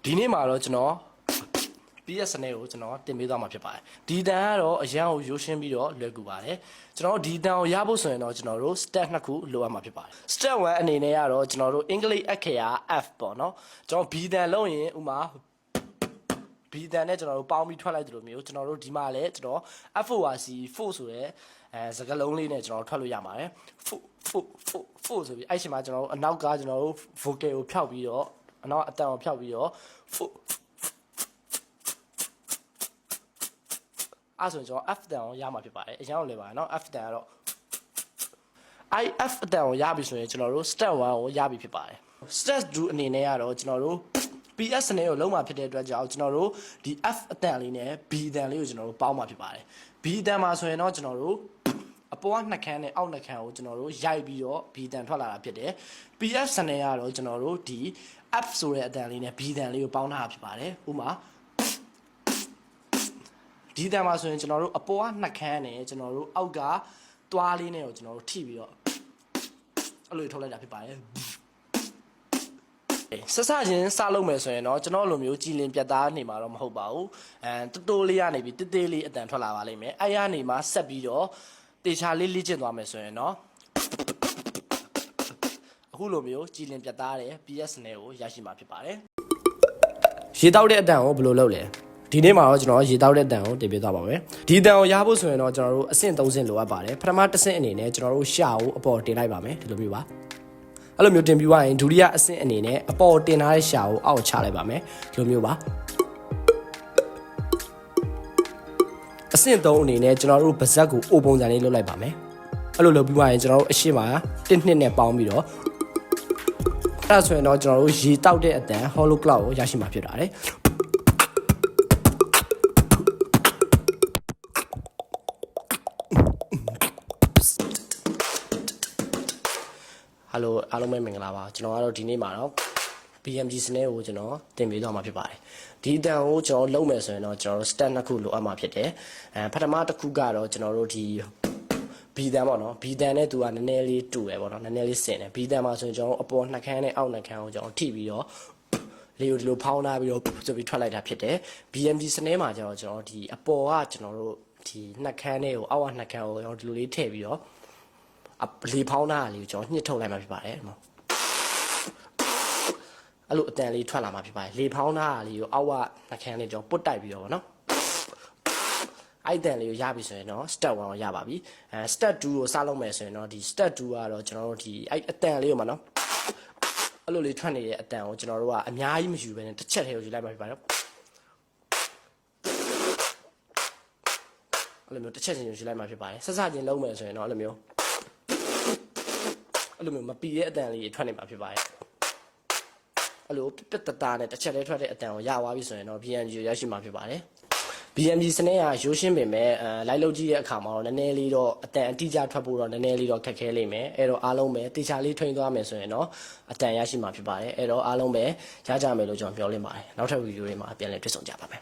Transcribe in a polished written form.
ဒီနေ့မှာတော့ကျွန်တော် PS နဲ့ကိုကျွန်တော်တင်ပေးသွားမှာဖြစ်ပါတယ်ဒီတန်ကတော့အရန်ကိုရိုးရှင်းပြီးတော့လွယ်ကူပါတယ်ကျွန်တော်ဒီတန်ကိုရဖို့ဆိုရင်တော့ကျွန်တော်တို့ step 2ခုလိုအပ်မှာဖြစ်ပါတယ် step 1အနေနဲ့ကတော့ကျွန်တော်တို့အင်္ဂလိပ်အခရာ F ပေါ့နော်ကျွန်တော် B တန်လုံးရင်ဥမာ B တန်နဲ့ကျွန်တော်တို့ပေါင်းပြီးထွက်လိုက်တယ်လို့မျိုးကျွန်တော်တို့ဒီမှာလည်းကျွန်တော် FORC 4ဆိုတဲ့စကားလုံးလေးနဲ့ကျွန်တော်ထွက်လို့ရပါတယ် 4ဆိုပြီးအဲ့ချိန်မှာကျွန်တော်တို့အနောက်ကကျွန်တော်တို့ vocal ကိုဖျောက်ပြီးတော့အနောက်အတန်ကိုဖျောက်ပြီးတော့အဲ့ဆိုရင်ကျွန်တော် F တန်ကိုရမှာဖြစ်ပါတယ်အရင်ကလည်းပါတယ်เนาะ F တန်ကတော့ IF အတန်ကိုရပြီဆိုရင်ကျွန်တော်တို့ step 1ကိုရပြီဖြစ်ပါတယ် step 2အနေနဲ့ကတော့ကျွန်တော်တို့ PS နဲ့ကိုလုံးမှာဖြစ်တဲ့အတွက်ကြောင့်ကျွန်တော်တို့ဒီ F အတန်လေးနဲ့ B အတန်လေးကိုကျွန်တော်တို့ပေါင်းမှာဖြစ်ပါတယ် B အတန်မှာဆိုရင်တော့ကျွန်တော်တို့အပေါ်ကနှစ်ခမ်းနဲ့အောက်နှစ်ခမ်းကိုကျွန်တော်တို့ရိုက်ပြီးတော့ B အတန်ထွက်လာတာဖြစ်တယ် PS နဲ့ကတော့ကျွန်တော်တို့ဒီ F ဆိုတဲ့အတန်လေးနဲ့ B အတန်လေးကိုပေါင်းထားတာဖြစ်ပါတယ်ဥပမာဒီတန်မှာဆိုရင်ကျွန်တော်တို့အပေါ်ကနှစ်ခမ်းနဲ့ကျွန်တော်တို့အောက်ကသွားလေးနဲ့ကိုကျွန်တော်တို့ထိပြီးတော့အဲ့လိုထုတ်လိုက်တာဖြစ်ပါတယ်ဆက်စချင်းစလုပ်မယ်ဆိုရင်တော့ကျွန်တော်လိုမျိုးကြည်လင်ပြတ်သားနေမှာတော့မဟုတ်ပါဘူးတိုးလေးရနေပြီးတေးသေးလေးအတန်ထွက်လာပါလိမ့်မယ်အဲ့ရနေမှာဆက်ပြီးတော့တေချာလေးလေ့ကျင့်သွားမယ်ဆိုရင်တော့အခုလိုမျိုးကြည်လင်ပြတ်သားတဲ့ PS နယ်ကိုရရှိမှာဖြစ်ပါတယ်ရေတောက်တဲ့အတန်ကိုဘယ်လိုလုပ်လဲဒီနေ့မှာတော့ကျွန်တော်ရေတောက်တဲ့တန်ကိုတင်ပြသွားပါမယ်ဒီတန်ကိုရဖို့ဆိုရင်တော့ကျွန်တော်တို့အဆင့်3ဆင့်လိုအပ်ပါတယ်ပထမတစ်ဆင့်အနေနဲ့ကျွန်တော်တို့ရှာကိုအပေါ်တင်လိုက်ပါမယ်ဒီလိုမျိုးပါအဲ့လိုမျိုးတင်ပြီးသွားရင်ဒုတိယအဆင့်အနေနဲ့အပေါ်တင်ထားတဲ့ရှာကိုအောက်ချလိုက်ပါမယ်ဒီလိုမျိုးပါအဆင့်3အနေနဲ့ကျွန်တော်တို့ဗဇက်ကိုအိုပုံစံလေးလုပ်လိုက်ပါမယ်အဲ့လိုလုပ်ပြီးသွားရင်ကျွန်တော်တို့အရှိမ1နှစ်နဲ့ပေါင်းပြီးတော့အဲ့ဒါဆိုရင်တော့ကျွန်တော်တို့ရေတောက်တဲ့အတန် hollow cloud ကိုရရှိမှာဖြစ်ပါတယ်ဟယ်လိုအားလုံးပဲမင်္ဂလာပါကျွန်တော်ကတော့ဒီနေ့မှာတော့ BMG စနစ်ကိုကျွန်တော်တင်ပေးသွားမှာဖြစ်ပါတယ်ဒီအတန်ကိုကျွန်တော်လုပ်မယ်ဆိုရင်တော့ကျွန်တော်တို့ step 2ခုလိုအပ်မှာဖြစ်တယ်ပထမတစ်ခုကတော့ကျွန်တော်တို့ဒီ B တန်ပေါ့နော် B တန်နဲ့သူကနည်းနည်းလေးတူတယ်ပေါ့နော်နည်းနည်းလေးဆင်တယ် B တန်မှာဆိုရင်ကျွန်တော်အပေါ်နှစ်ခမ်းနဲ့အောက်နှစ်ခမ်းကိုကျွန်တော်ထိပြီးတော့လေကိုဒီလိုဖောင်းထားပြီးတော့ဆိုပြီးထွက်လိုက်တာဖြစ်တယ် BMG စနစ်မှာကျွန်တော်ဒီအပေါ်ကကျွန်တော်တို့ဒီနှစ်ခမ်းနဲ့ကိုအောက်ကနှစ်ခမ်းကိုကျွန်တော်ဒီလိုလေးထည့်ပြီးတော့လေဖောင်းထားတာလေးကိုကျွန်တော်ညှစ်ထုတ်လိုက်မှာဖြစ်ပါတယ်အဲ့လိုအတန်လေးထွက်လာမှာဖြစ်ပါတယ်လေဖောင်းထားတာလေးကိုအောက်ကနှခမ်းလေးကျွန်တော်ပုတ်တိုက်ပြီးတော့ဗောနော်အဲ့တန်လေးကိုရပြီဆိုရင်တော့ step 1ကိုရပါပြီstep 2ကိုစလုပ်မယ်ဆိုရင်တော့ဒီ step 2ကတော့ကျွန်တော်တို့ဒီအဲ့အတန်လေးကိုမှာနော်အဲ့လိုလေးထွက်နေတဲ့အတန်ကိုကျွန်တော်တို့ကအများကြီးမယူဘဲနဲ့တစ်ချက်ထဲကိုယူလိုက်မှာဖြစ်ပါတယ်အဲ့လိုမျိုးတစ်ချက်ချင်းယူလိုက်မှာဖြစ်ပါတယ်ဆက်စချင်းလုံးမယ်ဆိုရင်တော့အဲ့လိုမျိုးအဲ့လိုမျိုးမပီတဲ့အတန်လေးထွက်နေမှာဖြစ်ပါတယ်အဲ့လိုပြတ်တတာနဲ့တစ်ချက်လေးထွက်တဲ့အတန်ကိုရသွားပြီဆိုရင်တော့ BMG ကိုရရှိမှာဖြစ်ပါတယ် BMG စနစ်ကရိုးရှင်းပင်မဲ့လိုက်လုပ်ကြည့်တဲ့အခါမှာတော့နည်းနည်းလေးတော့အတန်အတိအကျထွက်ဖို့တော့နည်းနည်းလေးတော့ခက်ခဲလိမ့်မယ်အဲ့တော့အားလုံးပဲတေချာလေးထွင်သွားမယ်ဆိုရင်တော့အတန်ရရှိမှာဖြစ်ပါတယ်အဲ့တော့အားလုံးပဲရကြမယ်လို့ကျွန်တော်ပြောလင်းပါတယ်နောက်ထပ်ဗီဒီယိုတွေမှာပြန်လည်တွေ့ဆုံကြပါမယ်